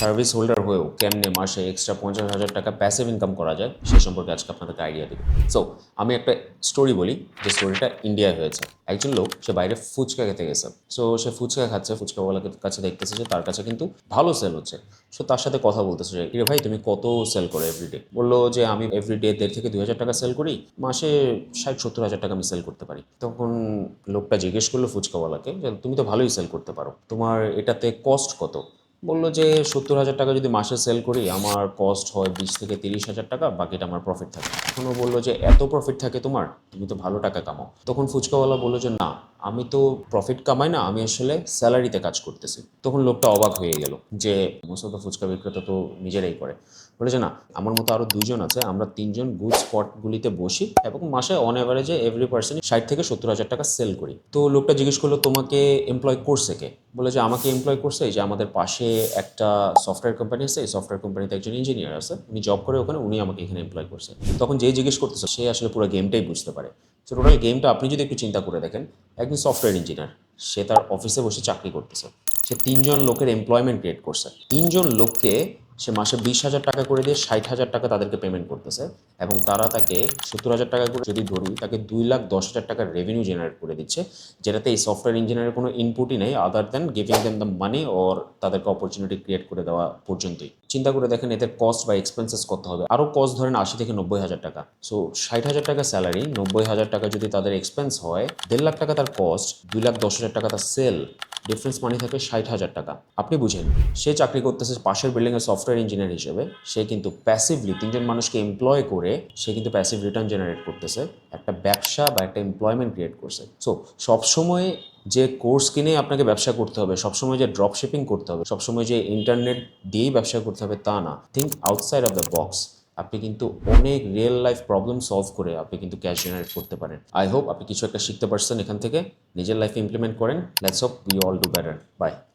Service holder হয়েও কেমনে মাসে এক্সট্রা 50,000 টাকা প্যাসিভ ইনকাম করা যায় সে সম্পর্কে আজকে আপনাদেরকে আইডিয়া দেবো। সো আমি একটা স্টোরি বলি, যে স্টোরিটা ইন্ডিয়ায় হয়েছে। একজন লোক সে বাইরে ফুচকা খেতে গেছে। সো সে ফুচকা খাচ্ছে, ফুচকাওয়ালার কাছে দেখতেছে যে তার কাছে কিন্তু ভালো সেল হচ্ছে। সো তার সাথে কথা বলতেছে যে রে ভাই, তুমি কত সেল করো এভরিডে? বললো যে আমি এভরিডে 1,500 থেকে 2,000 টাকা সেল করি, মাসে 60-70 হাজার টাকা আমি সেল করতে পারি। তখন লোকটা জিজ্ঞেস করলো ফুচকাওয়ালাকে যে তুমি তো ভালোই সেল করতে পারো, তোমার এটাতে কস্ট কত? বললো যে 70,000 টাকা যদি মাসে সেল করি আমার কস্ট হয় 20 থেকে 30 হাজার টাকা, বাকিটা আমার প্রফিট থাকে। তখন ও বললো যে এত প্রফিট থাকে তোমার, তুমি তো ভালো টাকা কামাও। তখন ফুচকাওয়ালা বললো যে না, আমি তো প্রফিট কামাই না, আমি আসলে স্যালারিতে কাজ করতেছি। তখন লোকটা অবাক হয়ে গেল যে মোস্ট অফ দ্য ফুচকা বিক্রেতা তো নিজেরাই করে। বলে যে না, আমার মতো আরও 2 জন আছে, আমরা 3 জন গুড স্পটগুলিতে বসি এবং মাসে অন অ্যাভারেজে এভরি পার্সন 60 থেকে 70 হাজার টাকা সেল করি। তো লোকটা জিজ্ঞেস করলো তোমাকে এমপ্লয় করছে কে? বলে যে আমাকে এমপ্লয় করছে এই যে আমাদের পাশে একটা সফটওয়্যার কোম্পানি আছে, এই সফটওয়্যার কোম্পানিতে একজন ইঞ্জিনিয়ার আছে, উনি জব করে ওখানে, উনি আমাকে এখানে এমপ্লয় করছে। তখন যে জিজ্ঞেস করতেছে সে আসলে পুরো গেমটাই বুঝতে পারে। তো টোটাল গেমটা আপনি যদি একটু চিন্তা করে দেখেন, একজন সফটওয়্যার ইঞ্জিনিয়ার, সে তার অফিসে বসে চাকরি করতেছে, সে 3 জন লোকের এমপ্লয়মেন্ট ক্রিয়েট করছে। 3 জন লোককে সে মাসে 20,000 টাকা করে দিয়ে 60,000 টাকা তাদেরকে পেমেন্ট করতেছে, এবং তারা তাকে 70,000 টাকা করে যদি ধরি, তাকে 2,10,000 টাকার রেভিনিউ জেনারেট করে দিচ্ছে, যেটাতে এই সফটওয়্যার ইঞ্জিনিয়ারের কোনো ইনপুটই নেই other than giving them the money or তাদেরকে অপরচুনিটি ক্রিয়েট করে দেওয়া পর্যন্তই। চিন্তা করে দেখেন এদের কস্ট বা এক্সপেন্সেস কত হবে। আরও কস্ট ধরেন 80 থেকে 90 হাজার টাকা। সো 60,000 টাকা স্যালারি, 90,000 টাকা যদি তাদের এক্সপেন্স হয়, 1.5 লাখ টাকা তার কস্ট, 2,10,000 টাকা তার সেল, ডিফারেন্স মানি থাকে 60,000 টাকা। আপনি বুঝেন, সে চাকরি করতেছে পাশের বিল্ডিংয়ের সফটওয়্যার ইঞ্জিনিয়ার হিসেবে, সে কিন্তু প্যাসিভলি 3 জন মানুষকে এমপ্লয় করে সে কিন্তু প্যাসিভ রিটার্ন জেনারেট করতেছে, একটা ব্যবসা বা একটা এমপ্লয়মেন্ট ক্রিয়েট করছে। সো সবসময় যে কোর্স কিনে আপনাকে ব্যবসা করতে হবে, সবসময় যে ড্রপ শিপিং করতে হবে, সবসময় যে ইন্টারনেট দিয়েই ব্যবসা করতে হবে তা না। Think outside of the box. আপনি কিন্তু অনেক রিয়েল লাইফ প্রবলেম সলভ করে আপনি কিন্তু ক্যাশ জেনারেট করতে পারেন। আই হোপ আপনি কিছু একটা শিখতে পারছেন এখান থেকে, নিজের লাইফে ইমপ্লিমেন্ট করেন। Let's hope we all do better. By.